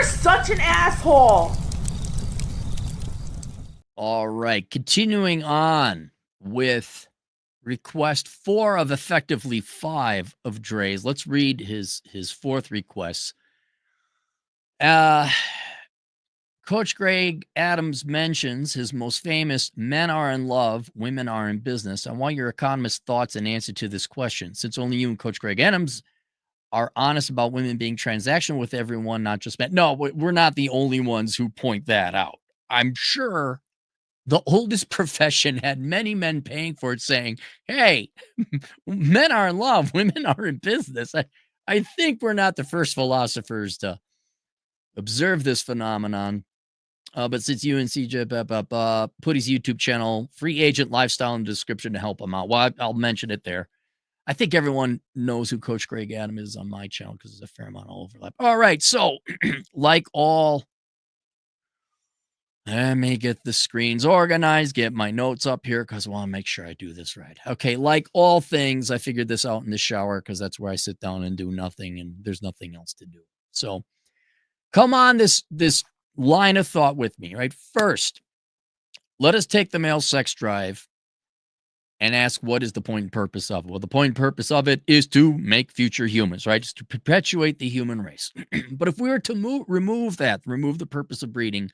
You're such an asshole. All right. Continuing on with request 4 of effectively 5 of Dre's. Let's read his fourth request. Coach Greg Adams mentions his most famous men are in love, women are in business. I want your economist thoughts and answer to this question. Since only you and Coach Greg Adams are honest about women being transactional with everyone, not just men. No, we're not the only ones who point that out. I'm sure the oldest profession had many men paying for it saying, hey, men are in love, women are in business. I think we're not the first philosophers to observe this phenomenon. But since you and CJ put his YouTube channel, Free Agent Lifestyle, in the description to help him out. Well, I'll mention it there. I think everyone knows who Coach Greg Adams is on my channel because there's a fair amount of overlap. All right. So, like all, let me get the screens organized, get my notes up here because I want to make sure I do this right. Okay. Like all things, I figured this out in the shower because that's where I sit down and do nothing and there's nothing else to do. So, come on, this line of thought with me, right? First, let us take the male sex drive and ask what is the point and purpose of it? Well, the point and purpose of it is to make future humans, right? Just to perpetuate the human race. But if we were to remove the purpose of breeding,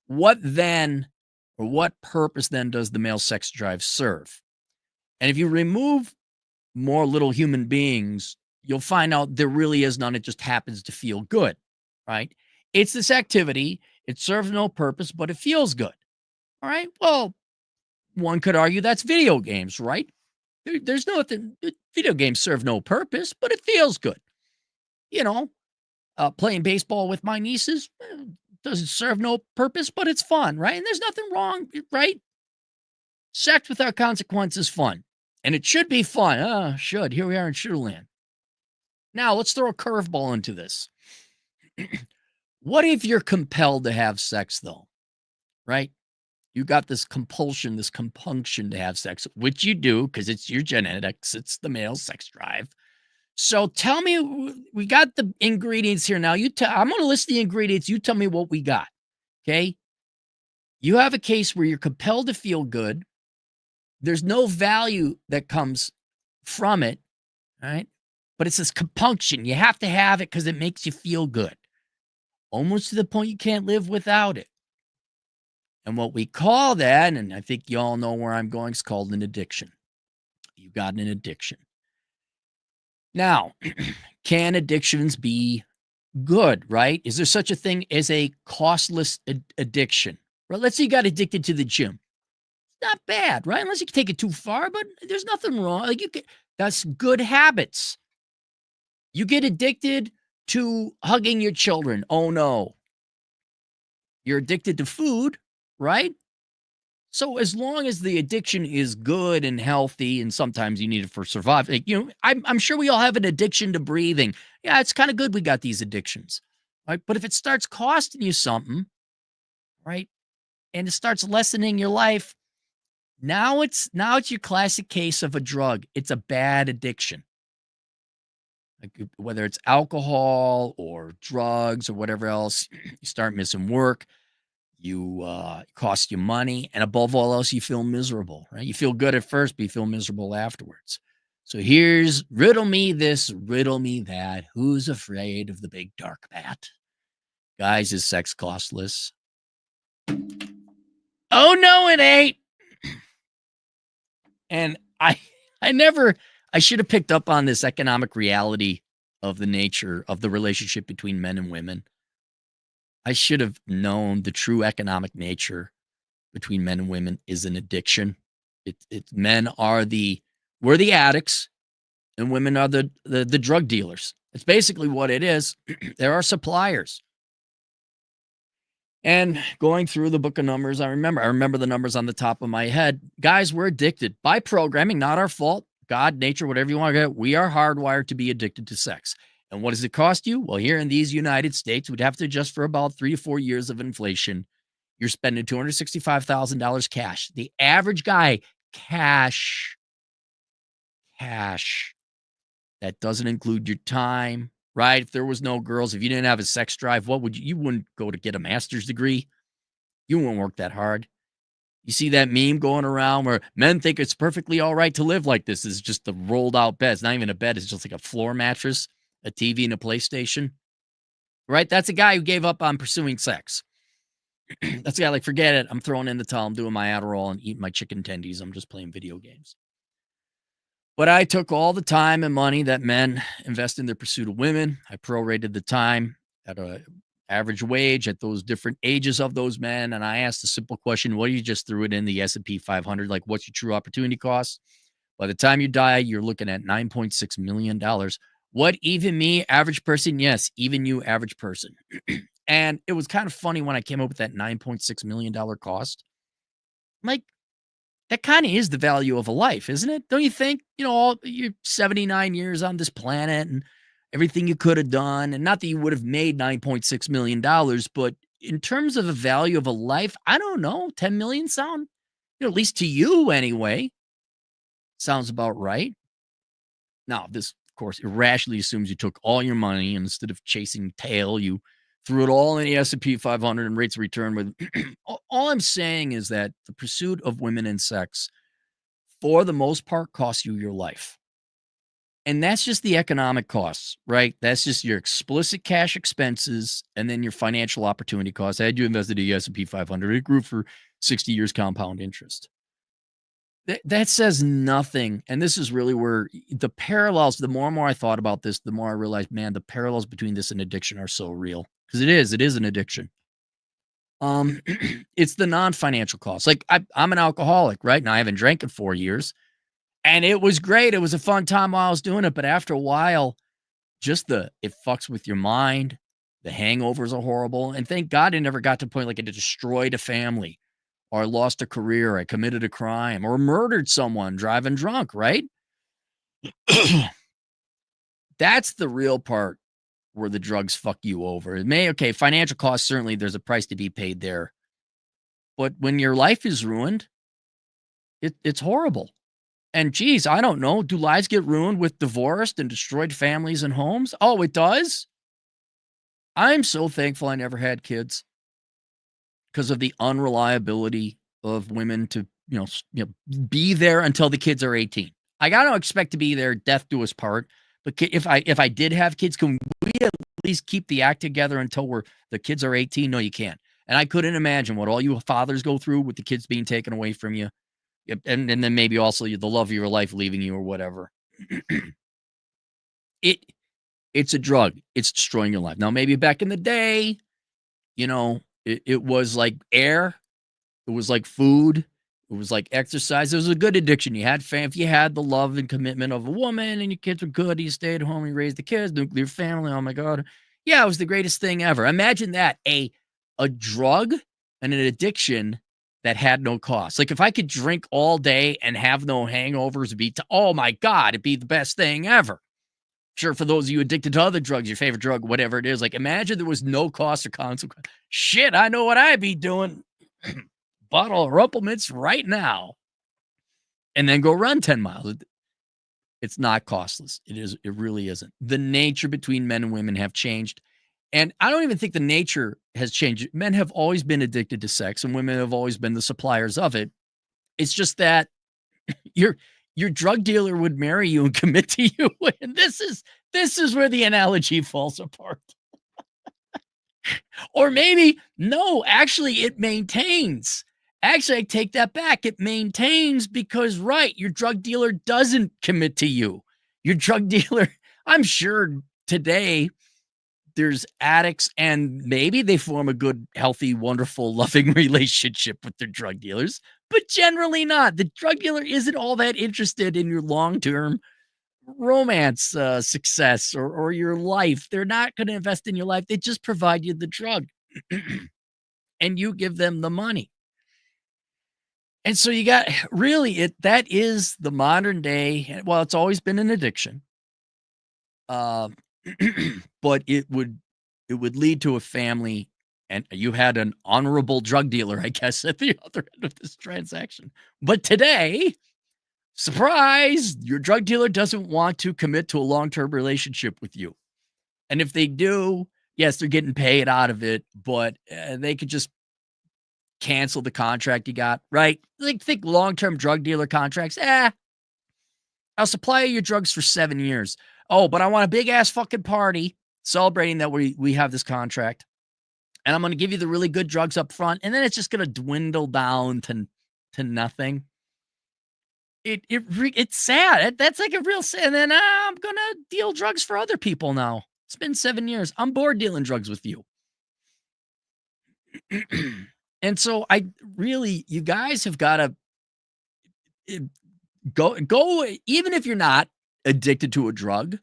what then, or what purpose then does the male sex drive serve? And if you remove more little human beings, you'll find out there really is none. It just happens to feel good, right? It's this activity. It serves no purpose, but it feels good. All right. Well, one could argue that's video games, right? There's nothing, video games serve no purpose, but it feels good. You know, playing baseball with my nieces doesn't serve no purpose, but it's fun, right? And there's nothing wrong, right? Sex without consequence is fun. And it should be fun. Should. Here we are in Shooterland. Now, let's throw a curveball into this. What if you're compelled to have sex, though? Right? You got this compulsion, this compunction to have sex, which you do because it's your genetics. It's the male sex drive. So tell me, we got the ingredients here now. I'm going to list the ingredients. You tell me what we got. Okay. You have a case where you're compelled to feel good. There's no value that comes from it. Right. But it's this compunction. You have to have it because it makes you feel good. Almost to the point you can't live without it. And what we call that, and I think you all know where I'm going, is called an addiction. You got an addiction. Now, can addictions be good, right? Is there such a thing as a costless addiction? Right? Let's say you got addicted to the gym. It's not bad, right? Unless you take it too far, but there's nothing wrong. Like that's good habits. You get addicted to hugging your children. Oh no. You're addicted to food, right? So as long as the addiction is good and healthy, and sometimes you need it for survival, I'm sure we all have an addiction to breathing. Yeah, it's kind of good we got these addictions, right? But if it starts costing you something, right, and it starts lessening your life, now it's your classic case of a drug. It's a bad addiction. Like whether it's alcohol or drugs or whatever else, you start missing work. Cost you money, and above all else, you feel miserable, right? You feel good at first, but you feel miserable afterwards. So here's riddle me this, riddle me that. Who's afraid of the big dark bat? Guys, is sex costless? Oh no, it ain't. And I should have picked up on this economic reality of the nature of the relationship between men and women. I should have known the true economic nature between men and women is an addiction. Men are we're the addicts, and women are the drug dealers. It's basically what it is. There are suppliers. And going through the book of Numbers, I remember the numbers on the top of my head. Guys, we're addicted by programming, not our fault. God, nature, whatever you want to get. We are hardwired to be addicted to sex. And what does it cost you? Well, here in these United States, we'd have to adjust for about 3 to 4 years of inflation. You're spending $265,000 cash. The average guy, cash. That doesn't include your time. right? If there was no girls, if you didn't have a sex drive, what would you wouldn't go to get a master's degree. You wouldn't work that hard. You see that meme going around where men think it's perfectly all right to live like this. Is just the rolled out bed. It's not even a bed. It's just like a floor mattress, a TV, and a PlayStation. Right? That's a guy who gave up on pursuing sex. That's a guy like, forget it. I'm throwing in the towel. I'm doing my Adderall and eating my chicken tendies. I'm just playing video games. But I took all the time and money that men invest in their pursuit of women. I prorated the time at a average wage at those different ages of those men. And I asked a simple question: what do you just threw it in the S&P 500? Like, what's your true opportunity cost? By the time you die, you're looking at $9.6 million. What, even me, average person? Yes, even you, average person. And it was kind of funny when I came up with that $9.6 million cost. I'm like, that kind of is the value of a life, isn't it? Don't you think? You know, all you're 79 years on this planet and everything you could have done. And not that you would have made $9.6 million, but in terms of the value of a life, I don't know. 10 million sound, you know, at least to you anyway, sounds about right. Now, this, of course, irrationally assumes you took all your money and instead of chasing tail, you threw it all in the S&P 500 and rates of return. With all I'm saying is that the pursuit of women and sex, for the most part, costs you your life. And that's just the economic costs, right? That's just your explicit cash expenses and then your financial opportunity costs. I had you invested in the S&P 500. It grew for 60 years compound interest. That says nothing. And this is really where the parallels, the more and more I thought about this, the more I realized, man, the parallels between this and addiction are so real. Because it is an addiction. It's the non-financial costs. Like I'm an alcoholic, right? Now I haven't drank in 4 years. And it was great. It was a fun time while I was doing it. But after a while, it fucks with your mind. The hangovers are horrible. And thank God it never got to the point like it destroyed a family, or I lost a career, I committed a crime, or murdered someone driving drunk, right? That's the real part where the drugs fuck you over. Okay, financial costs, certainly there's a price to be paid there. But when your life is ruined, it's horrible. And geez, I don't know. Do lives get ruined with divorced and destroyed families and homes? Oh, it does? I'm so thankful I never had kids because of the unreliability of women to, be there until the kids are 18. I don't expect to be there, death do us part. But if I did have kids, can we at least keep the act together until the kids are 18? No, you can't. And I couldn't imagine what all you fathers go through with the kids being taken away from you. And then maybe also the love of your life leaving you or whatever. It's a drug. It's destroying your life. Now, maybe back in the day, it was like air. It was like food. It was like exercise. It was a good addiction. You had if you had the love and commitment of a woman and your kids were good, you stayed home, you raised the kids, nuclear family. Oh my God. Yeah, it was the greatest thing ever. Imagine that. A drug and an addiction that had no cost. Like if I could drink all day and have no hangovers, oh my God, it'd be the best thing ever. Sure, for those of you addicted to other drugs, your favorite drug, whatever it is, like imagine there was no cost or consequence. Shit, I know what I'd be doing. Bottle of Rumplemints right now. And then go run 10 miles. It's not costless. It really isn't. The nature between men and women have changed. And I don't even think the nature has changed. Men have always been addicted to sex and women have always been the suppliers of it. It's just that your drug dealer would marry you and commit to you. And this is where the analogy falls apart. Or maybe, no, actually it maintains. Actually, I take that back. It maintains because, right, your drug dealer doesn't commit to you. Your drug dealer, I'm sure today there's addicts and maybe they form a good, healthy, wonderful, loving relationship with their drug dealers, but generally not. The drug dealer isn't all that interested in your long-term romance success or your life. They're not going to invest in your life. They just provide you the drug and you give them the money. And so you got that is the modern day. Well, it's always been an addiction. But it would lead to a family, and you had an honorable drug dealer, I guess, at the other end of this transaction. But today, surprise, your drug dealer doesn't want to commit to a long-term relationship with you. And if they do, yes, they're getting paid out of it, but they could just cancel the contract you got, right? Like, think long-term drug dealer contracts. I'll supply you your drugs for 7 years. Oh, but I want a big ass fucking party celebrating that we have this contract. And I'm going to give you the really good drugs up front, and then it's just going to dwindle down to nothing. It's sad. That's like a real sad. And then I'm going to deal drugs for other people now. It's been 7 years. I'm bored dealing drugs with you. And so you guys have got to go, even if you're not addicted to a drug,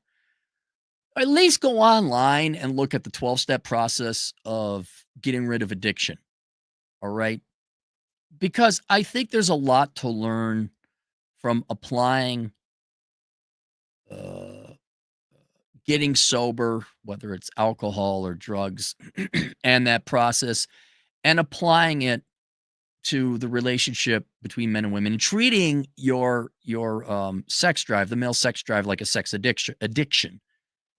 at least go online and look at the 12-step process of getting rid of addiction. All right. Because I think there's a lot to learn from applying, getting sober, whether it's alcohol or drugs, and that process, and applying it to the relationship between men and women, and treating your sex drive, the male sex drive, like a sex addiction.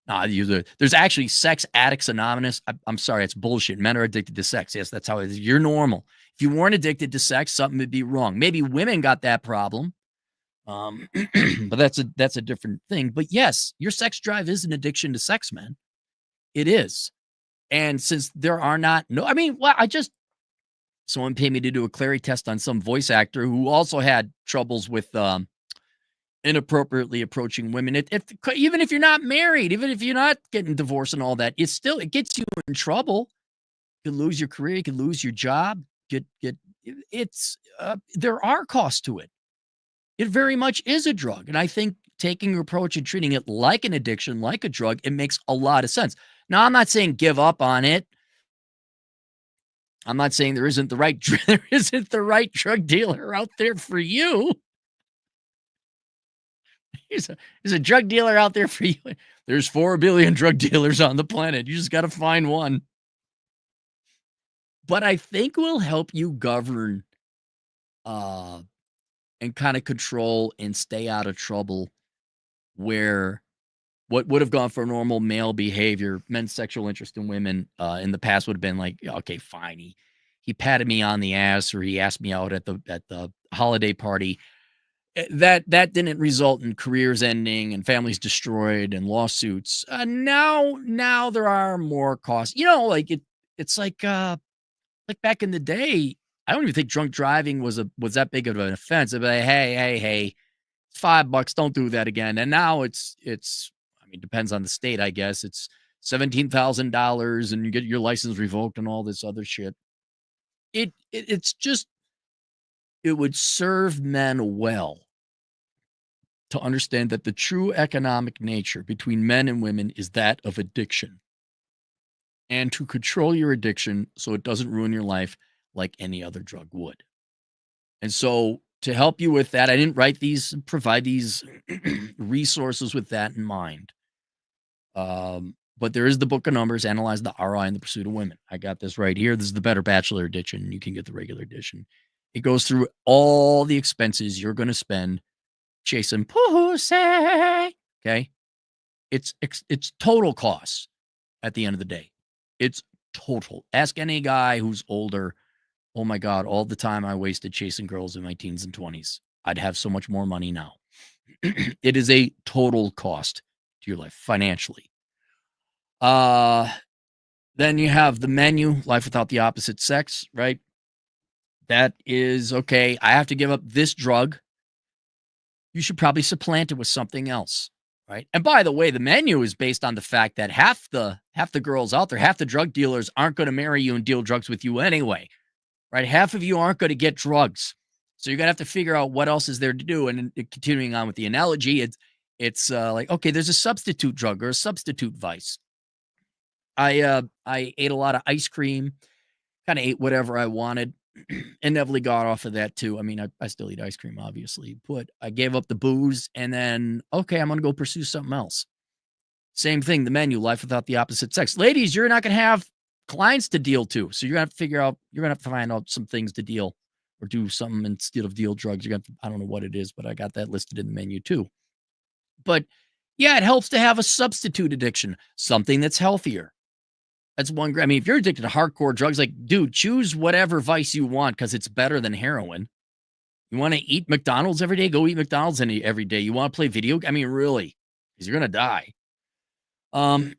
There's actually Sex Addicts Anonymous. I'm sorry, it's bullshit. Men are addicted to sex. Yes, that's how it is. You're normal. If you weren't addicted to sex, something would be wrong. Maybe women got that problem, but that's a different thing. But yes, your sex drive is an addiction to sex, man. It is. And since there are someone paid me to do a Clary test on some voice actor who also had troubles with inappropriately approaching women. Even if you're not married, even if you're not getting divorced and all that, it gets you in trouble. You could lose your career, you could lose your job. There are costs to it. It very much is a drug. And I think taking your approach and treating it like an addiction, like a drug, it makes a lot of sense. Now, I'm not saying give up on it. I'm not saying there isn't the right drug dealer out there for you. There's a drug dealer out there for you. There's 4 billion drug dealers on the planet. You just got to find one. But I think will help you govern and kind of control and stay out of trouble, where what would have gone for normal male behavior, men's sexual interest in women in the past would have been like, okay, fine. He patted me on the ass, or he asked me out at the holiday party. That didn't result in careers ending and families destroyed and lawsuits. Now there are more costs. It's like back in the day. I don't even think drunk driving was that big of an offense. But hey, it's $5. Don't do that again. And now it's depends on the state, I guess. It's $17,000 and you get your license revoked and all this other shit. It's just, it would serve men well to understand that the true economic nature between men and women is that of addiction, and to control your addiction so it doesn't ruin your life like any other drug would. And so, to help you with that, I didn't provide these resources with that in mind. But there is the book of numbers, Analyze the ROI in the Pursuit of Women. I got this right here. This is the Better Bachelor edition. You can get the regular edition. It goes through all the expenses you're going to spend chasing pussy. Okay. It's total costs at the end of the day. It's total. Ask any guy who's older. Oh my God, all the time I wasted chasing girls in my teens and 20s. I'd have so much more money now. It is a total cost to your life financially. Then you have the menu, Life Without the Opposite Sex, right? That is, okay, I have to give up this drug. You should probably supplant it with something else, right? And by the way, the menu is based on the fact that half the girls out there, half the drug dealers aren't going to marry you and deal drugs with you anyway, right? Half of you aren't going to get drugs. So you're going to have to figure out what else is there to do. And continuing on with the analogy, it's like, okay, there's a substitute drug or a substitute vice. I ate a lot of ice cream, kind of ate whatever I wanted. Inevitably got off of that too. I mean, I still eat ice cream, obviously, but I gave up the booze, and then, okay, I'm going to go pursue something else. Same thing, the menu, Life Without the Opposite Sex. Ladies, you're not going to have clients to deal to. So you're going to have to find out some things to deal or do something instead of deal drugs. I don't know what it is, but I got that listed in the menu too. But Yeah, it helps to have a substitute addiction, something that's healthier. That's one. I mean, if you're addicted to hardcore drugs, like, dude, choose whatever vice you want because it's better than heroin. You want to eat McDonald's every day? Go eat McDonald's every day. You want to play video? I mean, really, because you're gonna die. Um,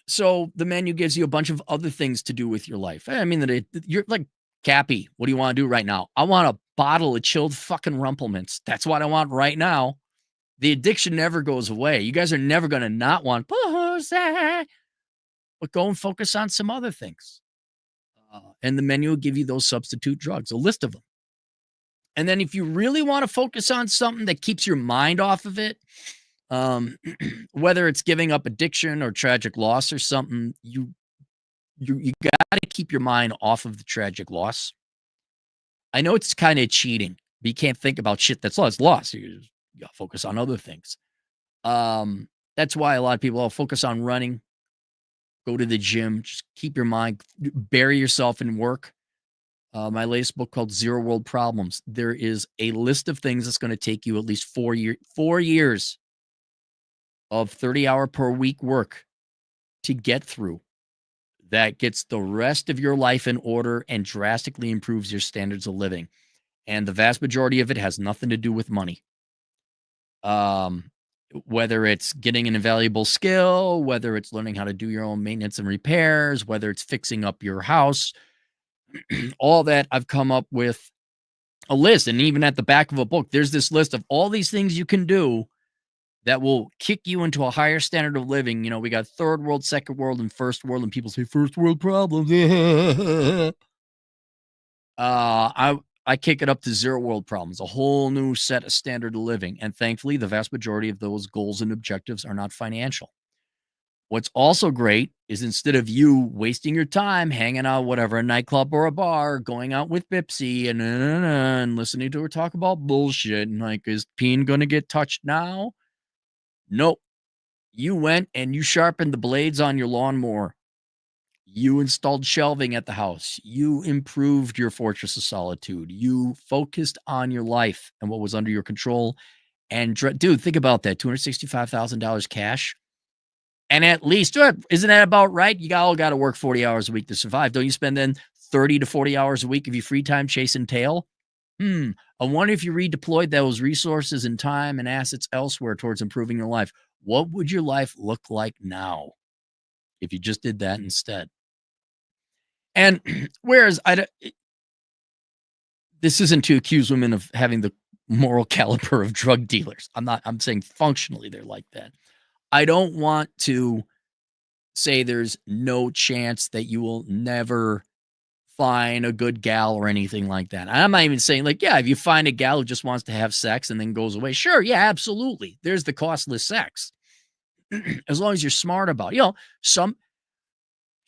so the menu gives you a bunch of other things to do with your life. I mean, you're like, Cappy, what do you want to do right now? I want a bottle of chilled fucking Rumplements. That's what I want right now. The addiction never goes away. You guys are never going to not want pussy, but go and focus on some other things. And the menu will give you those substitute drugs, a list of them. And then if you really want to focus on something that keeps your mind off of it, whether it's giving up addiction or tragic loss or something, you got to keep your mind off of the tragic loss. I know it's kind of cheating, but you can't think about shit that's lost. You got to focus on other things. That's why a lot of people focus on running, go to the gym, just keep your mind, bury yourself in work. My latest book called Zero World Problems. There is a list of things that's going to take you at least 4 years of 30-hour per week work to get through. That gets the rest of your life in order and drastically improves your standards of living. And the vast majority of it has nothing to do with money. Whether it's getting an invaluable skill, whether it's learning how to do your own maintenance and repairs, whether it's fixing up your house, all that, I've come up with a list. And even at the back of a book, there's this list of all these things you can do that will kick you into a higher standard of living. You know, we got third world, second world, and first world, and people say first world problems. I kick it up to zero world problems, a whole new set of standard of living. And thankfully, the vast majority of those goals and objectives are not financial. What's also great is instead of you wasting your time hanging out, whatever, a nightclub or a bar, going out with Bipsy and listening to her talk about bullshit and like, is Peen going to get touched now? Nope. You went and you sharpened the blades on your lawnmower. You installed shelving at the house. You improved your fortress of solitude. You focused on your life and what was under your control. And dude, think about that. $265,000 cash. And at least, isn't that about right? You all got to work 40 hours a week to survive. Don't you spend then 30 to 40 hours a week of your free time chasing tail? I wonder if you redeployed those resources and time and assets elsewhere towards improving your life. What would your life look like now if you just did that instead? And whereas this isn't to accuse women of having the moral caliber of drug dealers. I'm saying functionally they're like that. I don't want to say there's no chance that you will never find a good gal or anything like that. I'm not even saying like, yeah, if you find a gal who just wants to have sex and then goes away, sure, yeah, absolutely. There's the costless sex. As long as you're smart about it. You know,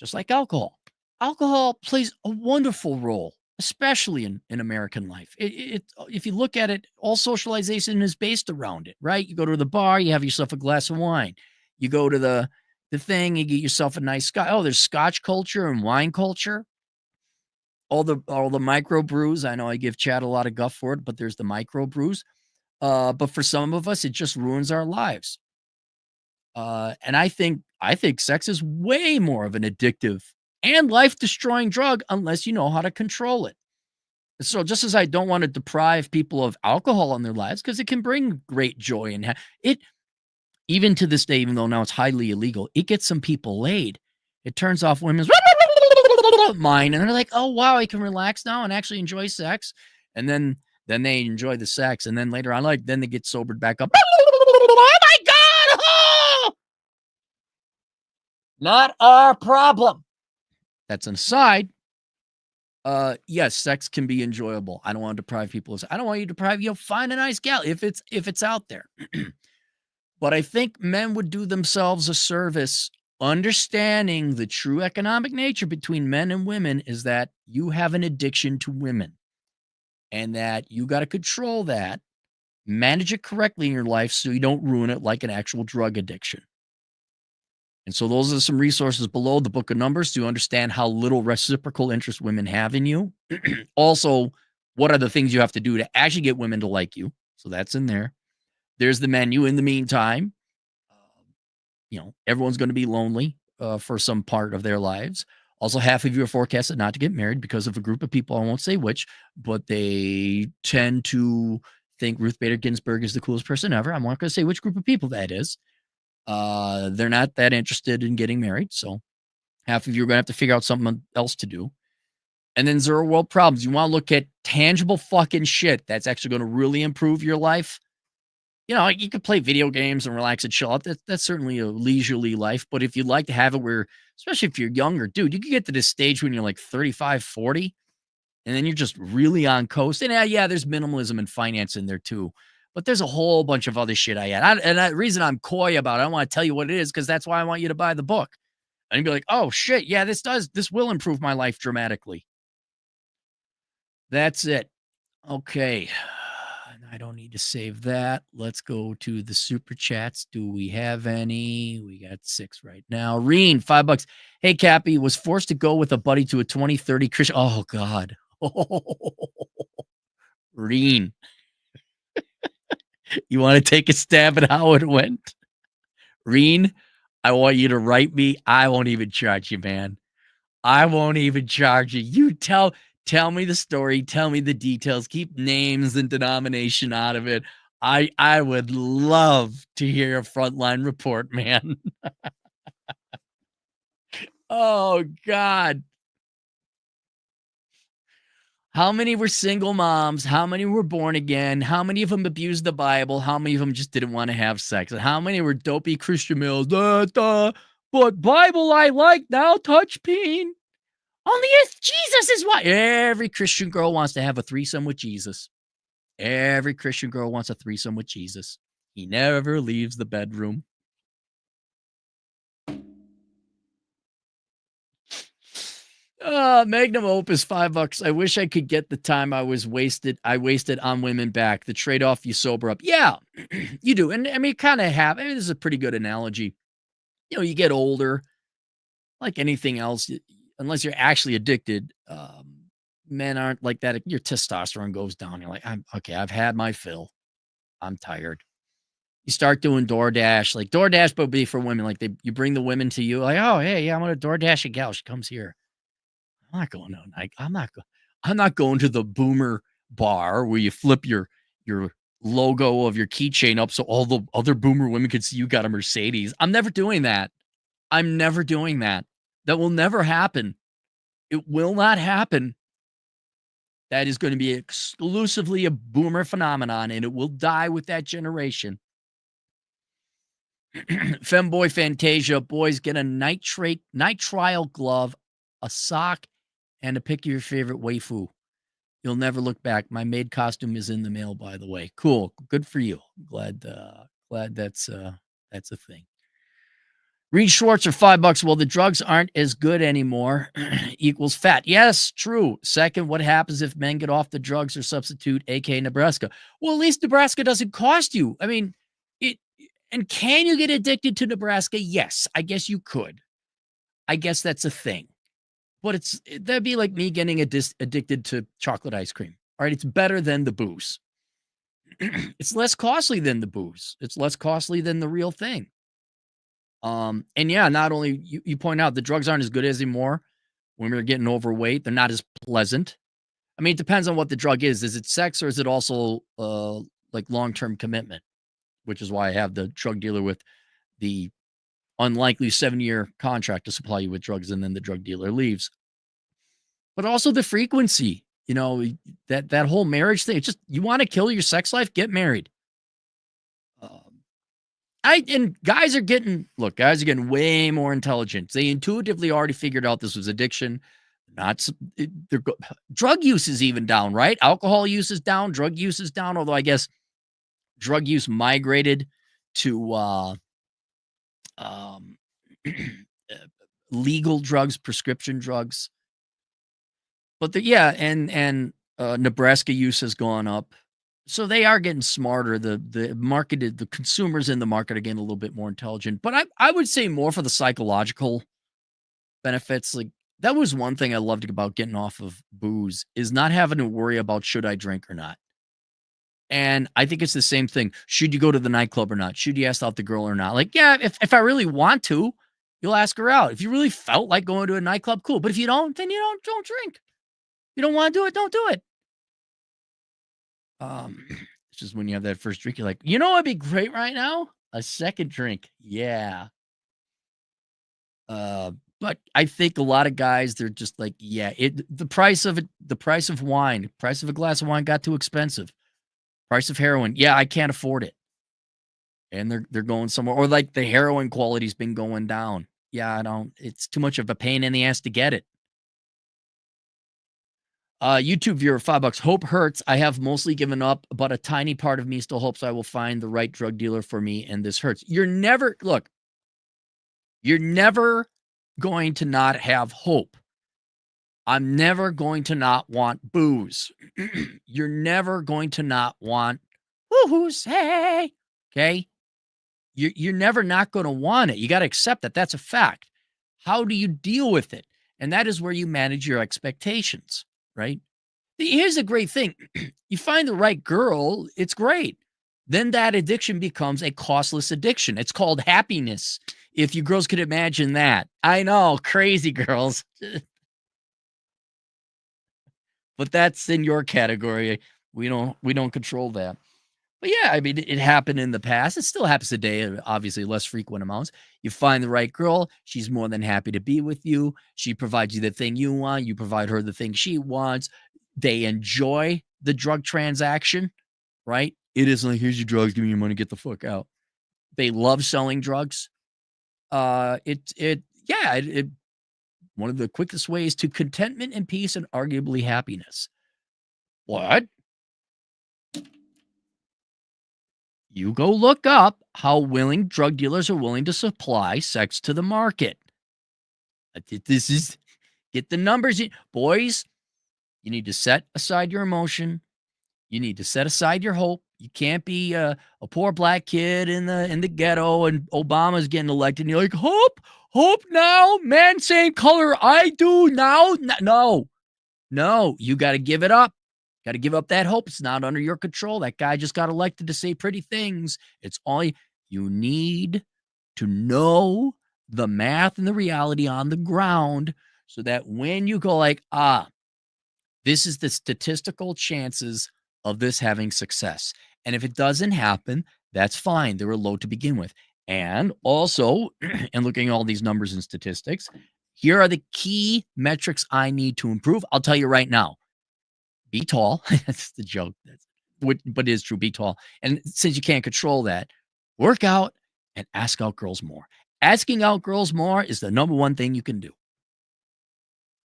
just like alcohol. Alcohol plays a wonderful role, especially in American life. If you look at it, all socialization is based around it, right? You go to the bar, you have yourself a glass of wine. You go to the thing, you get yourself a nice scotch. Oh, there's scotch culture and wine culture. All the micro brews. I know I give Chad a lot of guff for it, but there's the micro brews. But for some of us, it just ruins our lives. And I think sex is way more of an addictive and life-destroying drug unless you know how to control it. So just as I don't want to deprive people of alcohol in their lives because it can bring great joy and it even to this day, even though now it's highly illegal, it gets some people laid. It turns off women's mind, and they're like, "Oh wow, I can relax now and actually enjoy sex." And then they enjoy the sex, and then later on, then they get sobered back up. Oh my god! Oh! Not our problem. That's an aside. Yes, sex can be enjoyable. I don't want to deprive people. I don't want you to deprive you. Find a nice gal if it's out there. But I think men would do themselves a service understanding the true economic nature between men and women is that you have an addiction to women and that you got to control that, manage it correctly in your life so you don't ruin it like an actual drug addiction. And so those are some resources below the book of Numbers to understand how little reciprocal interest women have in you. Also, what are the things you have to do to actually get women to like you? So that's in there. There's the menu in the meantime. everyone's going to be lonely for some part of their lives. Also, half of you are forecasted not to get married because of a group of people. I won't say which, but they tend to think Ruth Bader Ginsburg is the coolest person ever. I'm not going to say which group of people that is. They're not that interested in getting married. So half of you are going to have to figure out something else to do. And then zero world problems. You want to look at tangible fucking shit that's actually going to really improve your life. You could play video games and relax and chill out. That's certainly a leisurely life. But if you'd like to have it where, especially if you're younger, dude, you could get to this stage when you're like 35, 40, and then you're just really on coast. And yeah, there's minimalism and finance in there too. But there's a whole bunch of other shit I add. And the reason I'm coy about it, I don't want to tell you what it is because that's why I want you to buy the book. And be like, oh shit, yeah, this will improve my life dramatically. That's it. Okay. I don't need to save that. Let's go to the super chats. Do we have any? We got 6 right now. Reen, $5. Hey, Cappy, was forced to go with a buddy to a 2030 Christian. Oh, God. Reen. You want to take a stab at how it went? Reen, I want you to write me. I won't even charge you, man. I won't even charge you. You tell me the story. Tell me the details. Keep names and denomination out of it. I would love to hear a frontline report, man. Oh, God. How many were single moms? How many were born again? How many of them abused the Bible? How many of them just didn't want to have sex? And how many were dopey Christian males? But Bible I like now, touch peen. Only if Jesus is what every Christian girl wants to have a threesome with Jesus. Every Christian girl wants a threesome with Jesus. He never leaves the bedroom. Magnum Opus, $5. I wish I could get the time I wasted on women back. The trade-off, you sober up. Yeah, you do. And I mean, kind of have. I mean, this is a pretty good analogy. You get older, like anything else, unless you're actually addicted. Men aren't like that. Your testosterone goes down. You're like, I've had my fill. I'm tired. You start doing DoorDash, like DoorDash, but be for women. Like you bring the women to you, like, oh, hey, yeah, I'm gonna DoorDash a gal. She comes here. I'm not going to like, I'm not going to the boomer bar where you flip your logo of your keychain up so all the other boomer women could see you got a Mercedes. I'm never doing that. I'm never doing that. That will never happen. It will not happen. That is going to be exclusively a boomer phenomenon, and it will die with that generation. Femboy Fantasia, boys, get a nitrile glove, a sock, and a pick of your favorite waifu. You'll never look back. My maid costume is in the mail, by the way. Cool. Good for you. Glad that's a thing. Reed Schwartzer, $5. Well, the drugs aren't as good anymore. Equals fat. Yes, true. Second, what happens if men get off the drugs or substitute, aka Nebraska? Well, at least Nebraska doesn't cost you. I mean, and can you get addicted to Nebraska? Yes, I guess you could. I guess that's a thing. But that'd be like me getting addicted to chocolate ice cream. All right, it's better than the booze. It's less costly than the booze. It's less costly than the real thing. And yeah, not only you point out the drugs aren't as good as anymore when we're getting overweight. They're not as pleasant. I mean, it depends on what the drug is. Is it sex or is it also like long-term commitment? Which is why I have the drug dealer with the unlikely 7-year contract to supply you with drugs, and then the drug dealer leaves. But also the frequency, that whole marriage thing. It's just, you want to kill your sex life, get married. Guys are getting way more intelligent. They intuitively already figured out this was addiction. Drug use is even down, right? Alcohol use is down, drug use is down. Although I guess drug use migrated to legal drugs, prescription drugs. But Nebraska use has gone up. So they are getting smarter. The consumers in the market are getting a little bit more intelligent. But I would say more for the psychological benefits. Like, that was one thing I loved about getting off of booze, is not having to worry about should I drink or not. And I think it's the same thing. Should you go to the nightclub or not? Should you ask out the girl or not? Like, yeah, if I really want to, you'll ask her out. If you really felt like going to a nightclub, cool. But if you don't, then you don't drink. You don't want to do it, don't do it. It's just when you have that first drink, you're like, you know what'd be great right now? A second drink. Yeah. But I think a lot of guys, they're just like, yeah, the price of wine, price of a glass of wine got too expensive. Price of heroin, yeah, I can't afford it. And they're going somewhere, or like the heroin quality's been going down. Yeah, I don't. It's too much of a pain in the ass to get it. YouTube viewer, $5. Hope hurts. I have mostly given up, but a tiny part of me still hopes I will find the right drug dealer for me, and this hurts. You're never going to not have hope. I'm never going to not want booze. You're never going to not want woo-hoo say. Okay? You're never not going to want it. You got to accept that. That's a fact. How do you deal with it? And that is where you manage your expectations, right? Here's a great thing. You find the right girl, it's great. Then that addiction becomes a costless addiction. It's called happiness. If you girls could imagine that. I know, crazy girls. But that's in your category. We don't control that. But yeah, I mean, it happened in the past. It still happens today, obviously less frequent amounts. You find the right girl, she's more than happy to be with you. She provides you the thing you want, you provide her the thing she wants. They enjoy the drug transaction, right? It isn't like, here's your drugs, give me your money, get the fuck out. They love selling drugs. It one of the quickest ways to contentment and peace and arguably happiness. What? You go look up how willing drug dealers are willing to supply sex to the market. This is get the numbers in. Boys, you need to set aside your emotion. You need to set aside your hope. You can't be a poor black kid in the ghetto and Obama's getting elected and you're like, hope now, man, same color I do now. No, you got to give it up. Got to give up that hope. It's not under your control. That guy just got elected to say pretty things. It's all you need to know the math and the reality on the ground so that when you go like, this is the statistical chances of this having success. And if it doesn't happen, that's fine. They were low to begin with. And also, and looking at all these numbers and statistics, here are the key metrics I need to improve. I'll tell you right now. Be tall. That's the joke. But it is true. Be tall. And since you can't control that, work out and ask out girls more. Asking out girls more is the number one thing you can do.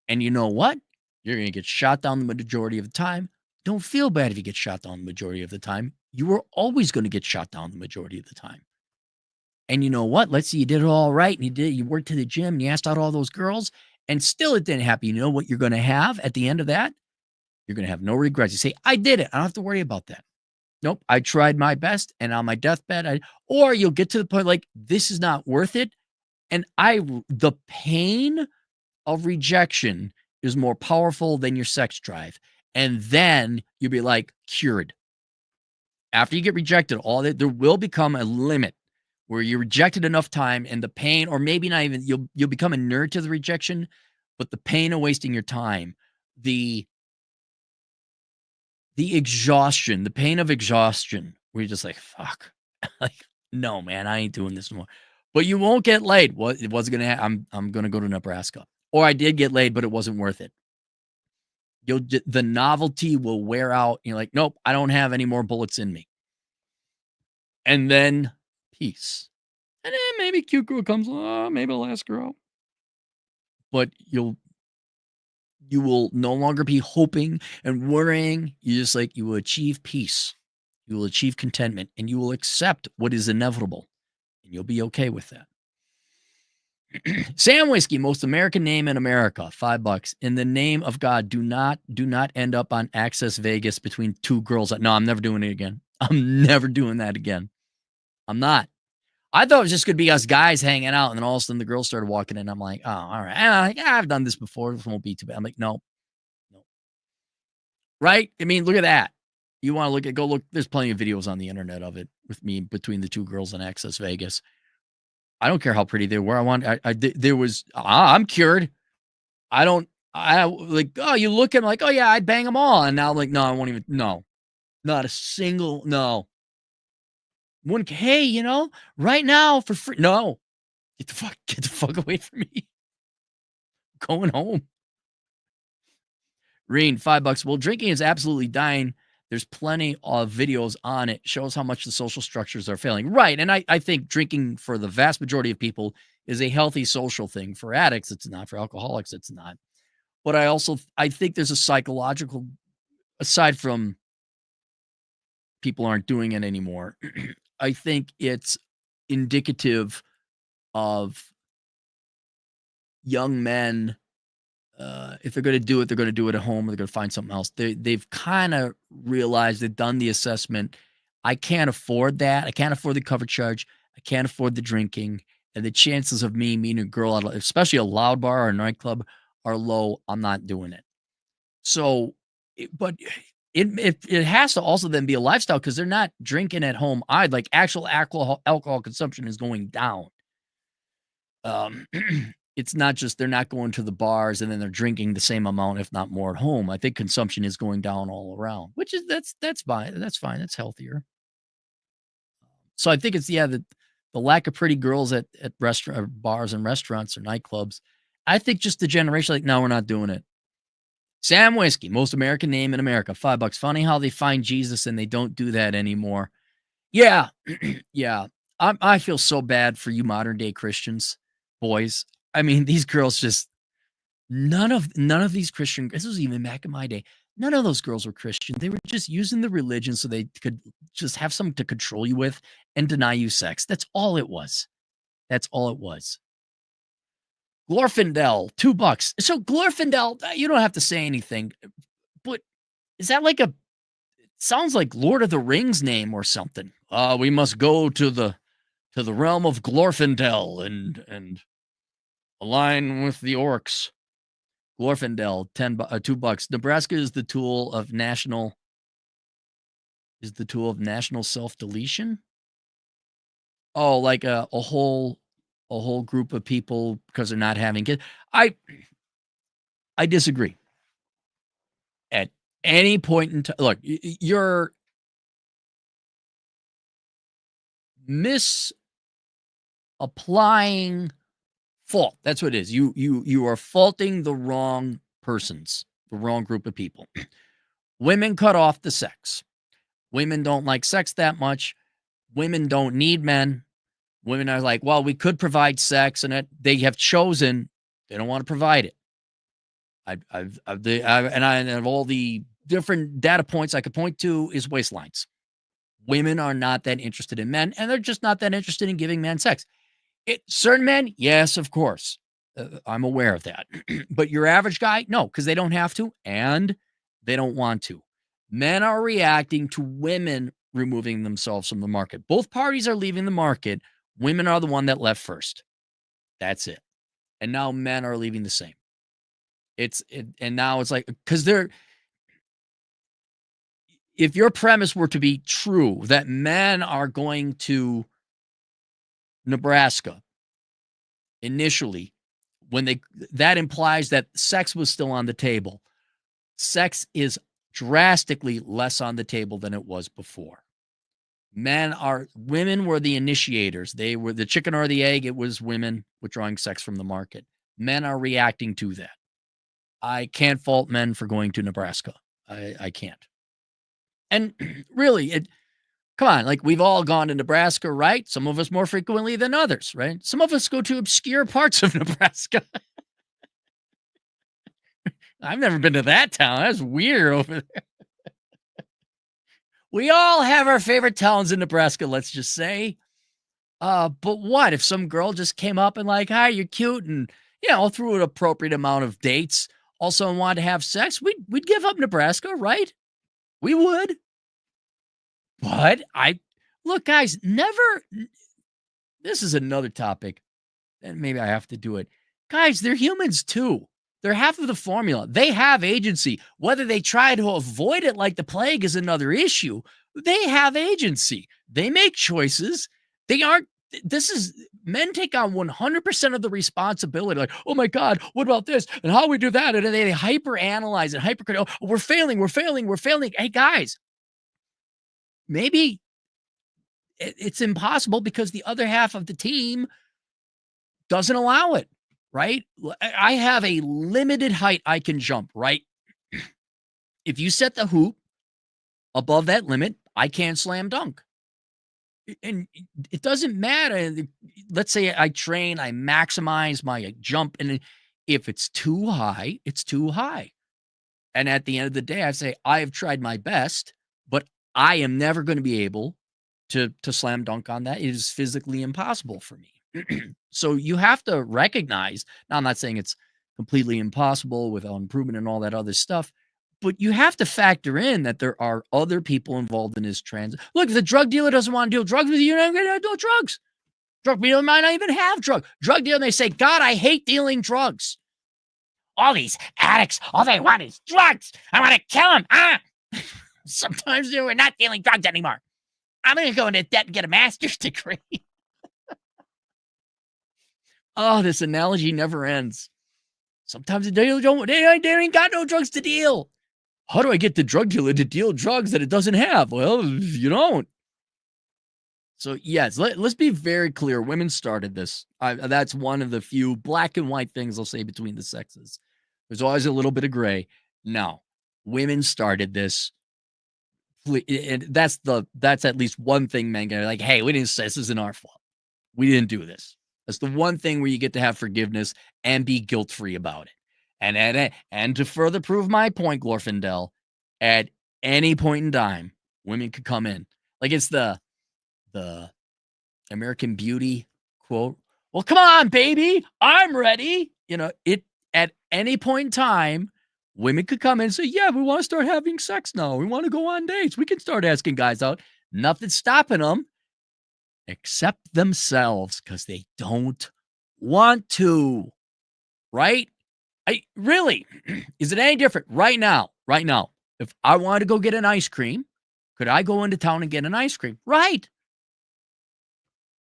And you know what? You're going to get shot down the majority of the time. Don't feel bad if you get shot down the majority of the time. You are always going to get shot down the majority of the time. And you know what? Let's say you did it all right and you worked to the gym and you asked out all those girls and still it didn't happen. You know what you're going to have at the end of that? You're going to have no regrets. You say, I did it. I don't have to worry about that. Nope. I tried my best and on my deathbed, or you'll get to the point like, this is not worth it. And the pain of rejection is more powerful than your sex drive. And then you'll be like cured. After you get rejected, there will become a limit where you're rejected enough time and the pain, or maybe not even, you'll become inured to the rejection, but the pain of wasting your time, the exhaustion, the pain of exhaustion, where you're just like, fuck, like, no, man, I ain't doing this anymore. But you won't get laid. What it wasn't gonna happen. I'm gonna go to Nebraska, or I did get laid, but it wasn't worth it. The novelty will wear out. You're like, nope, I don't have any more bullets in me. And then peace. And then maybe cute girl comes, maybe I'll ask her out. But you will no longer be hoping and worrying. You will achieve peace. You will achieve contentment and you will accept what is inevitable and you'll be okay with that. Sam Whiskey, most American name in America, $5. In the name of God, do not end up on Access Vegas between two girls. No, I'm never doing it again. I'm never doing that again. I'm not. I thought it was just going to be us guys hanging out, and then all of a sudden the girls started walking in. I'm like, oh, all right. And I'm like, I've done this before. This won't be too bad. I'm like, no. Right? I mean, look at that. You want to look at go look. There's plenty of videos on the internet of it with me between the two girls in Access Vegas. I don't care how pretty they were. There was. I'm cured. I don't. I like. Oh, you look at them like, oh yeah, I'd bang them all, and now I'm like, no, I won't even. No, not a single. No. One. Hey, right now for free. No, get the fuck away from me. Going home. Reen, $5. Well, drinking is absolutely dying. There's plenty of videos on it. Shows how much the social structures are failing. Right. And I think drinking for the vast majority of people is a healthy social thing. For addicts, it's not. For alcoholics, it's not. But I think there's a psychological, aside from people aren't doing it anymore, I think it's indicative of young men. If they're going to do it, they're going to do it at home. Or they're going to find something else. They've kind of realized, they've done the assessment. I can't afford that. I can't afford the cover charge. I can't afford the drinking. And the chances of me meeting a girl, especially a loud bar or a nightclub, are low. I'm not doing it. So, but it has to also then be a lifestyle, because they're not drinking at home. Like actual alcohol consumption is going down. It's not just they're not going to the bars and then they're drinking the same amount, if not more, at home. I think consumption is going down all around, which is that's fine. That's fine. That's healthier. So I think it's the lack of pretty girls at restaurant bars and restaurants or nightclubs. I think just the generation, like, no, we're not doing it. Sam Whiskey, most American name in America, $5. Funny how they find Jesus and they don't do that anymore. Yeah, yeah. I feel so bad for you modern day Christians, boys. I mean, these girls just none of these Christian. This was even back in my day. None of those girls were Christian. They were just using the religion so they could just have something to control you with and deny you sex. That's all it was. That's all it was. Glorfindel, $2. So Glorfindel, you don't have to say anything, but is that like sounds like Lord of the Rings name or something? We must go to the realm of Glorfindel and align with the orcs. Glorfindel, $2. Nebraska is the tool of national self-deletion. Oh, like a whole group of people because they're not having kids. I disagree. At any point in time, look, you're misapplying fault. That's what it is. You are faulting the wrong persons, the wrong group of people. Women cut off the sex. Women don't like sex that much. Women don't need men. Women are like, well, we could provide sex, and they have chosen they don't want to provide it. And all the different data points I could point to is waistlines. Women are not that interested in men, and they're just not that interested in giving men sex. Certain men, yes, of course. I'm aware of that. But your average guy, no, because they don't have to, and they don't want to. Men are reacting to women removing themselves from the market. Both parties are leaving the market. Women are the one that left first. That's it. And now men are leaving the same. And now it's like, because if your premise were to be true, that men are going to Nebraska initially, that implies that sex was still on the table. Sex is drastically less on the table than it was before. Women were the initiators. They were the chicken or the egg. It was women withdrawing sex from the market. Men are reacting to that. I can't fault men for going to Nebraska. I can't. And really, come on, like, we've all gone to Nebraska, right? Some of us more frequently than others, right? Some of us go to obscure parts of Nebraska. I've never been to that town. That's weird over there. We all have our favorite towns in Nebraska, let's just say. But what if some girl just came up and like, hi, you're cute, and through an appropriate amount of dates, also wanted to have sex? We'd give up Nebraska, right? We would. But look, guys, this is another topic, and maybe I have to do it. Guys, they're humans too. They're half of the formula. They have agency. Whether they try to avoid it like the plague is another issue. They have agency. They make choices. They aren't. This is men take on 100% of the responsibility. Like, oh my God, what about this? And how we do that? And they hyper analyze and hypercritical. Oh, we're failing. We're failing. We're failing. Hey guys, maybe it's impossible because the other half of the team doesn't allow it, right? I have a limited height I can jump, right? If you set the hoop above that limit, I can't slam dunk. And it doesn't matter. Let's say I train, I maximize my jump, and if it's too high, it's too high. And at the end of the day, I say, I have tried my best, but I am never going to be able to slam dunk on that. It is physically impossible for me. So you have to recognize, now I'm not saying it's completely impossible without improvement and all that other stuff, but you have to factor in that there are other people involved in this transit. Look, if the drug dealer doesn't want to deal drugs with you, you're not going to deal drugs. Drug dealer might not even have drug dealer. And they say, God, I hate dealing drugs. All these addicts, all they want is drugs. I want to kill them. Sometimes we're not dealing drugs anymore. I'm going to go into debt and get a master's degree. Oh, this analogy never ends. Sometimes they ain't got no drugs to deal. How do I get the drug dealer to deal drugs that it doesn't have? Well, you don't. So yes, let's be very clear. Women started this. That's one of the few black and white things I'll say between the sexes. There's always a little bit of gray. No, women started this. And that's at least one thing men get like, hey, we didn't say this isn't our fault. We didn't do this. That's the one thing where you get to have forgiveness and be guilt-free about it. And to further prove my point, Glorfindel, at any point in time, women could come in. Like it's the American Beauty quote. Well, come on, baby, I'm ready. It at any point in time, women could come in and say, yeah, we want to start having sex now. We want to go on dates. We can start asking guys out. Nothing's stopping them except themselves because they don't want to, right? Really, is it any different right now? Right now, if I wanted to go get an ice cream, could I go into town and get an ice cream? Right.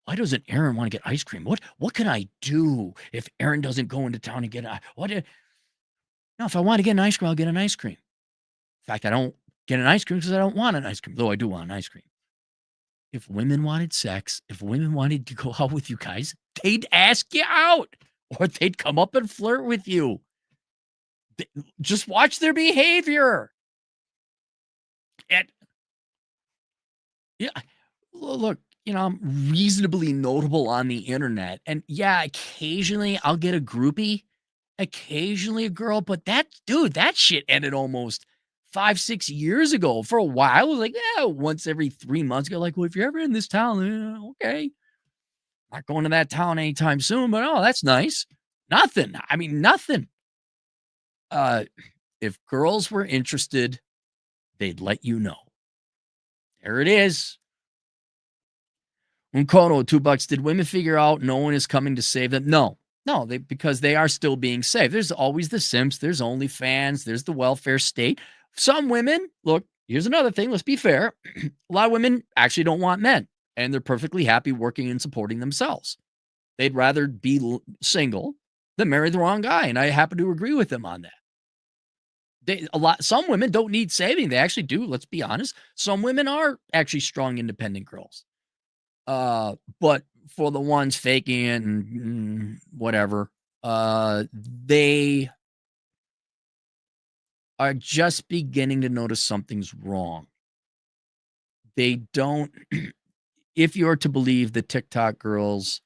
Why doesn't Aaron want to get ice cream? What can I do if Aaron doesn't go into town and get no, if I want to get an ice cream, I'll get an ice cream. In fact, I don't get an ice cream because I don't want an ice cream, though I do want an ice cream. If women wanted sex, if women wanted to go out with you guys, they'd ask you out or they'd come up and flirt with you. Just watch their behavior. And yeah, look, I'm reasonably notable on the internet. And yeah, occasionally I'll get a groupie, occasionally a girl, but that shit ended almost 5-6 years ago. For a while, it was like, yeah, once every 3 months, go like, well, if you're ever in this town, okay. Not going to that town anytime soon, but oh, that's nice. Nothing. I mean, nothing. If girls were interested, they'd let you know. There it is. Unkono, $2. Did women figure out no one is coming to save them? No, because they are still being saved. There's always the simps. There's OnlyFans. There's the welfare state. Some women, look, here's another thing. Let's be fair. A lot of women actually don't want men, and they're perfectly happy working and supporting themselves. They'd rather be single than marry the wrong guy, and I happen to agree with them on that. Some women don't need saving. They actually do. Let's be honest. Some women are actually strong, independent girls. But for the ones faking it and whatever, they are just beginning to notice something's wrong. They don't, if you're to believe the TikTok girls,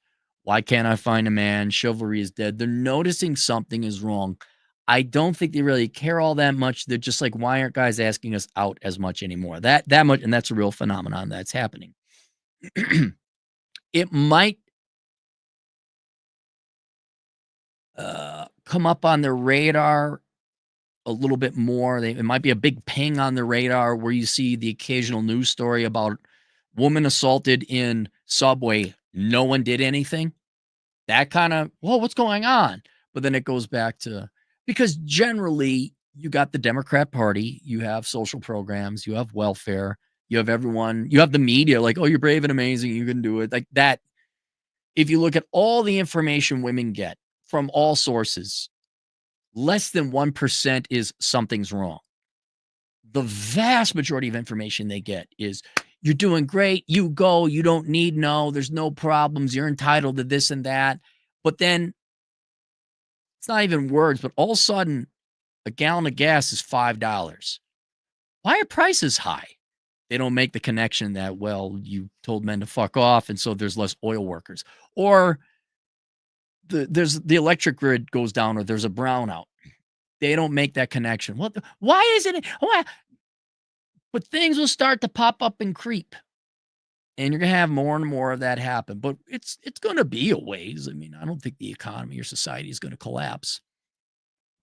why can't I find a man? Chivalry is dead. They're noticing something is wrong. I don't think they really care all that much. They're just like, why aren't guys asking us out as much anymore? That much, and that's a real phenomenon that's happening. It might come up on their radar a little bit more. It might be a big ping on their radar where you see the occasional news story about woman assaulted in subway. No one did anything. That kind of, well, what's going on? But then it goes back to, Because generally, you got the Democrat Party, you have social programs, you have welfare, you have everyone, you have the media like, oh, you're brave and amazing, you can do it. Like that. If you look at all the information women get from all sources, less than 1% is something's wrong. The vast majority of information they get is you're doing great, you go, you don't need no, there's no problems, you're entitled to this and that. But then it's not even words, but all of a sudden, a gallon of gas is $5. Why are prices high? They don't make the connection that, well, you told men to fuck off, and so there's less oil workers. Or there's the electric grid goes down, or there's a brownout. They don't make that connection. Why isn't it? Why? But things will start to pop up and creep. And you're gonna have more and more of that happen. But it's gonna be a ways. I mean, I don't think the economy or society is gonna collapse.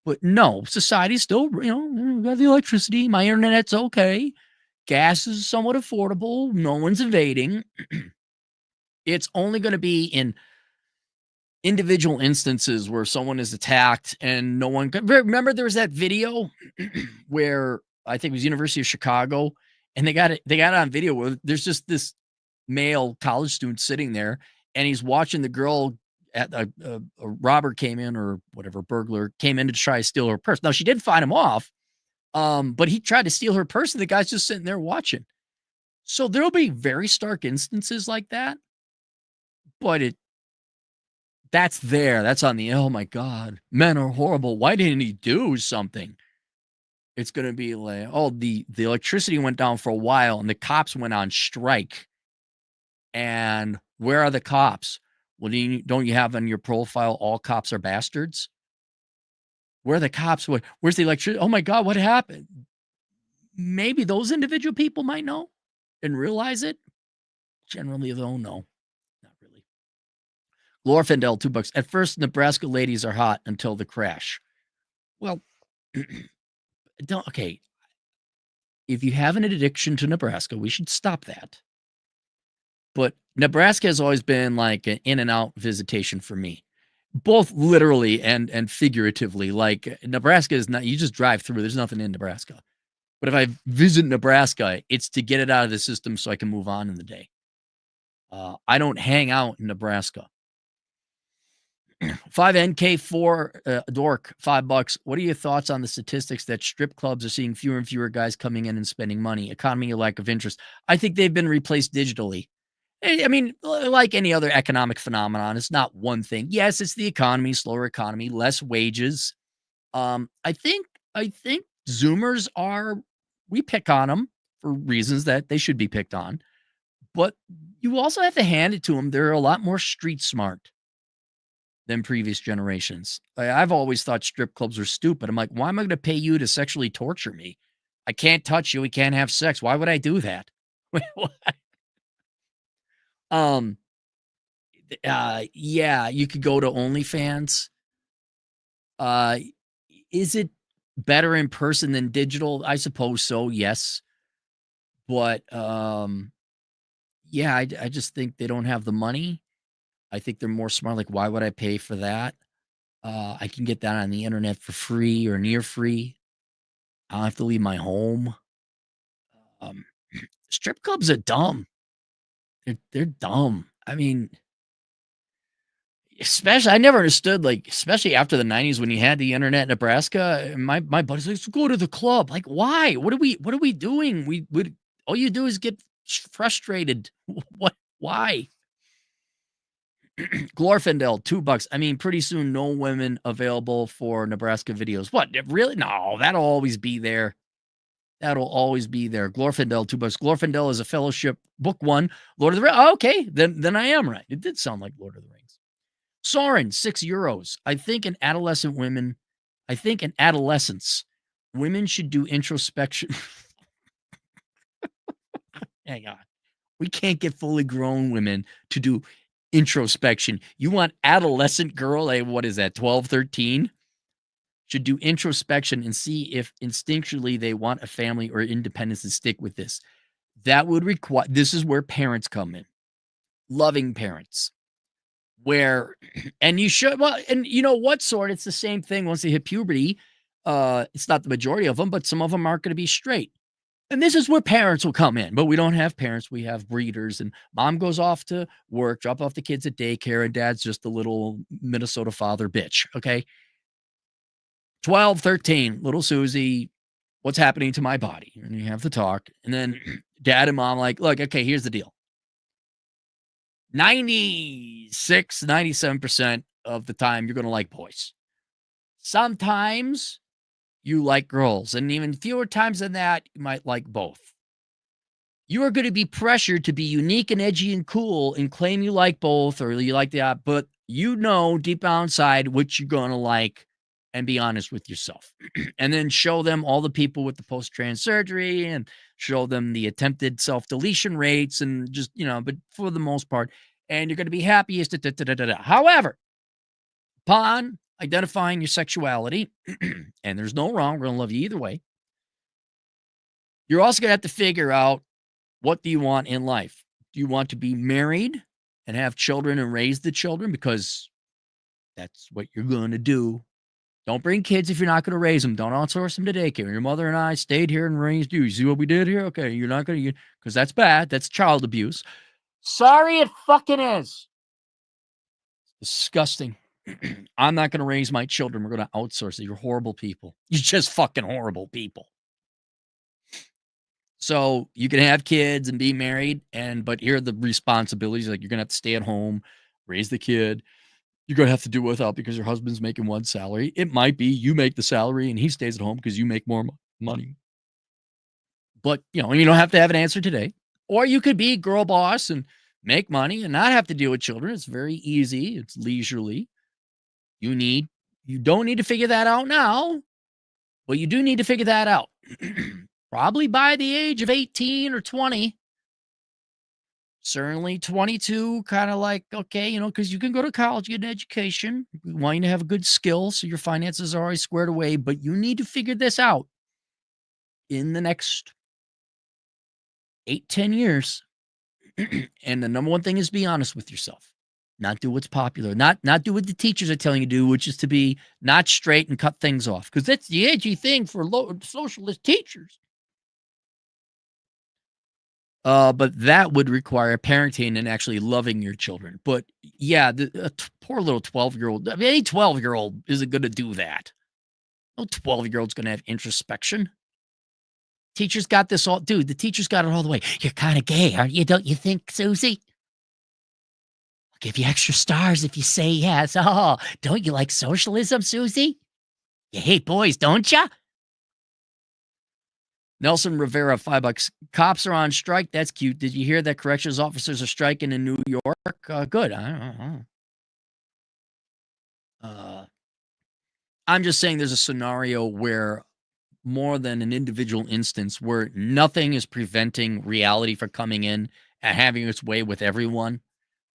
But no, society's still, we got the electricity, my internet's okay. Gas is somewhat affordable. No one's invading. It's only going to be in individual instances where someone is attacked and no one can. Remember, there was that video where I think it was University of Chicago, and they got it on video where there's just this male college student sitting there, and he's watching the girl at a robber came in, or whatever, burglar came in to try to steal her purse. Now she did fight him off, but he tried to steal her purse, and the guy's just sitting there watching. So there'll be very stark instances like that, but that's there. That's on the, oh my God, men are horrible. Why didn't he do something? It's going to be like, oh, the electricity went down for a while and the cops went on strike. And where are the cops? Well, don't you have on your profile, all cops are bastards? Where are the cops? Where's the electricity? Oh my God, what happened? Maybe those individual people might know and realize it. Generally, they'll know. Not really. Glorfindel, $2. At first, Nebraska ladies are hot until the crash. Well, okay. If you have an addiction to Nebraska, we should stop that. But Nebraska has always been like an in and out visitation for me, both literally and figuratively. Like Nebraska is not, you just drive through, there's nothing in Nebraska. But if I visit Nebraska, it's to get it out of the system so I can move on in the day. I don't hang out in Nebraska. 5NK4 Dork, $5. What are your thoughts on the statistics that strip clubs are seeing fewer and fewer guys coming in and spending money? Economy or lack of interest? I think they've been replaced digitally. I mean, like any other economic phenomenon, it's not one thing. Yes, it's the economy, slower economy, less wages. I think Zoomers we pick on them for reasons that they should be picked on. But you also have to hand it to them. They're a lot more street smart than previous generations. I've always thought strip clubs are stupid. I'm like, why am I going to pay you to sexually torture me? I can't touch you. We can't have sex. Why would I do that? Yeah, you could go to OnlyFans. Is it better in person than digital? I suppose so, yes. But yeah, I just think they don't have the money. I think they're more smart. Like, why would I pay for that? I can get that on the internet for free or near free. I don't have to leave my home. Strip clubs are dumb. They're dumb. I mean, especially, I never understood, like, especially after the 90s when you had the internet in Nebraska, and my buddies like, go to the club. Like, why? What are we doing? We would, all you do is get frustrated. What? Why? Glorfindel, $2. I mean, pretty soon, no women available for Nebraska videos. What? Really? No, that'll always be there. That'll always be there. Glorfindel, $2. Glorfindel is a fellowship, book 1, Lord of the Rings. Oh, okay, then I am right. It did sound like Lord of the Rings. Soren, €6. I think in adolescence, women should do introspection. Hang on. We can't get fully grown women to do introspection. You want adolescent girl, what is that, 12, 13? Should do introspection and see if instinctually they want a family or independence and stick with this. That would require, this is where parents come in. Loving parents. where and you should well, and you know what sort? It's the same thing once they hit puberty. It's not the majority of them, but some of them aren't gonna be straight. And this is where parents will come in, but we don't have parents, we have breeders, and mom goes off to work, drop off the kids at daycare, and dad's just a little Minnesota father bitch, okay? 12, 13, little Susie, what's happening to my body? And you have the talk, and then dad and mom like, "Look, okay, here's the deal. 96, 97% of the time, you're gonna like boys. Sometimes you like girls, and even fewer times than that, you might like both. You are going to be pressured to be unique and edgy and cool and claim you like both or you like that, but you know deep down inside what you're going to like and be honest with yourself. And then show them all the people with the post trans surgery and show them the attempted self deletion rates and just, but for the most part, and you're going to be happiest. Da, da, da, da, da, da. However, upon identifying your sexuality, and there's no wrong, we're going to love you either way, you're also going to have to figure out what do you want in life? Do you want to be married and have children and raise the children? Because that's what you're going to do. Don't bring kids if you're not going to raise them. Don't outsource them to daycare. Your mother and I stayed here and raised you. You see what we did here? Okay, you're not going to, because that's bad. That's child abuse. Sorry, it fucking is. Disgusting. I'm not going to raise my children. We're going to outsource it. You're horrible people. You're just fucking horrible people. So you can have kids and be married, but here are the responsibilities. Like you're going to have to stay at home, raise the kid. You're going to have to do without because your husband's making one salary. It might be you make the salary and he stays at home because you make more money. But, you don't have to have an answer today. Or you could be girl boss and make money and not have to deal with children. It's very easy. It's leisurely. You don't need to figure that out now, but you do need to figure that out. Probably by the age of 18 or 20. Certainly 22, kind of like, okay, because you can go to college, get an education. We want you to have a good skill so your finances are always squared away, but you need to figure this out in the next 8, 10 years. And the number one thing is be honest with yourself. Not do what's popular. Not do what the teachers are telling you to do, which is to be not straight and cut things off. Because that's the edgy thing for socialist teachers. But that would require parenting and actually loving your children. But yeah, poor little 12-year-old. I mean, any 12-year-old isn't going to do that. No 12-year-old's going to have introspection. Teachers got this all. Dude, the teachers got it all the way. You're kind of gay, aren't you? Don't you think, Susie? I'll give you extra stars if you say yes. Oh, don't you like socialism, Susie? You hate boys, don't you? Nelson Rivera, $5. Cops are on strike. That's cute. Did you hear that corrections officers are striking in New York? Good. I'm just saying there's a scenario where more than an individual instance where nothing is preventing reality from coming in and having its way with everyone.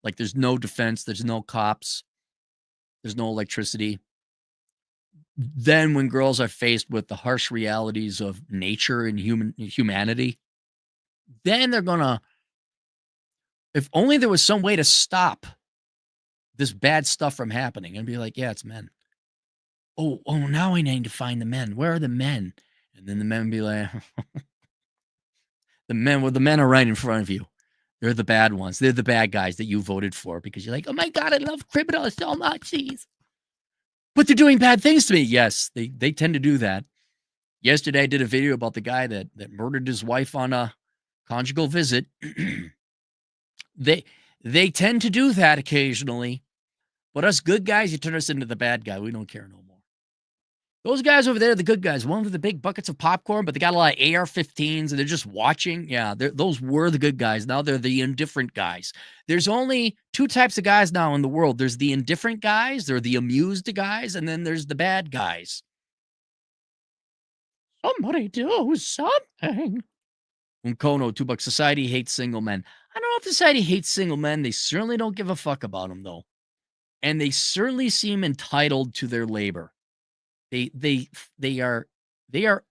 Like there's no defense, there's no cops, there's no electricity. Then when girls are faced with the harsh realities of nature and humanity, then they're gonna, if only there was some way to stop this bad stuff from happening and be like, yeah, it's men. Oh, now I need to find the men. Where are the men? And then the men would be like, the men are right in front of you. They're the bad ones. They're the bad guys that you voted for because you're like, oh my God, I love criminals so much. Jeez. But they're doing bad things to me. Yes, they tend to do that. Yesterday, I did a video about the guy that murdered his wife on a conjugal visit. They tend to do that occasionally. But us good guys, you turn us into the bad guy. We don't care no more. Those guys over there are the good guys. One with the big buckets of popcorn, but they got a lot of AR-15s and they're just watching. Yeah, those were the good guys. Now they're the indifferent guys. There's only two types of guys now in the world. There's the indifferent guys, they're the amused guys, and then there's the bad guys. Somebody do something. Unkono, $2. Society hates single men. I don't know if society hates single men. They certainly don't give a fuck about them, though. And they certainly seem entitled to their labor. They are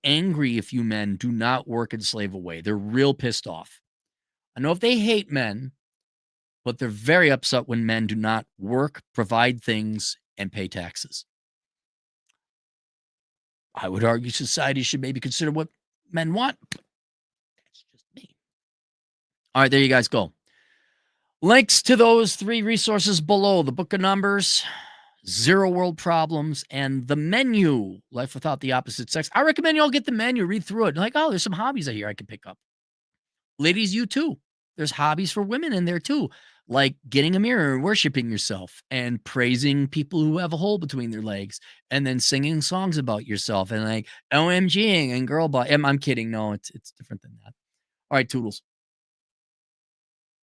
angry if you men do not work and slave away. They're real pissed off. I know if they hate men, but they're very upset when men do not work, provide things, and pay taxes. I would argue society should maybe consider what men want. That's just me. All right, there you guys go. Links to those 3 resources below: the Book of Numbers, Zero World Problems, and the Menu, Life Without the Opposite Sex. I recommend you all get the menu, read through it. Like, oh, there's some hobbies I hear I can pick up. Ladies, you too. There's hobbies for women in there too, like getting a mirror and worshiping yourself and praising people who have a hole between their legs and then singing songs about yourself and like OMGing and girl boss. I'm kidding. No, it's different than that. All right, toodles.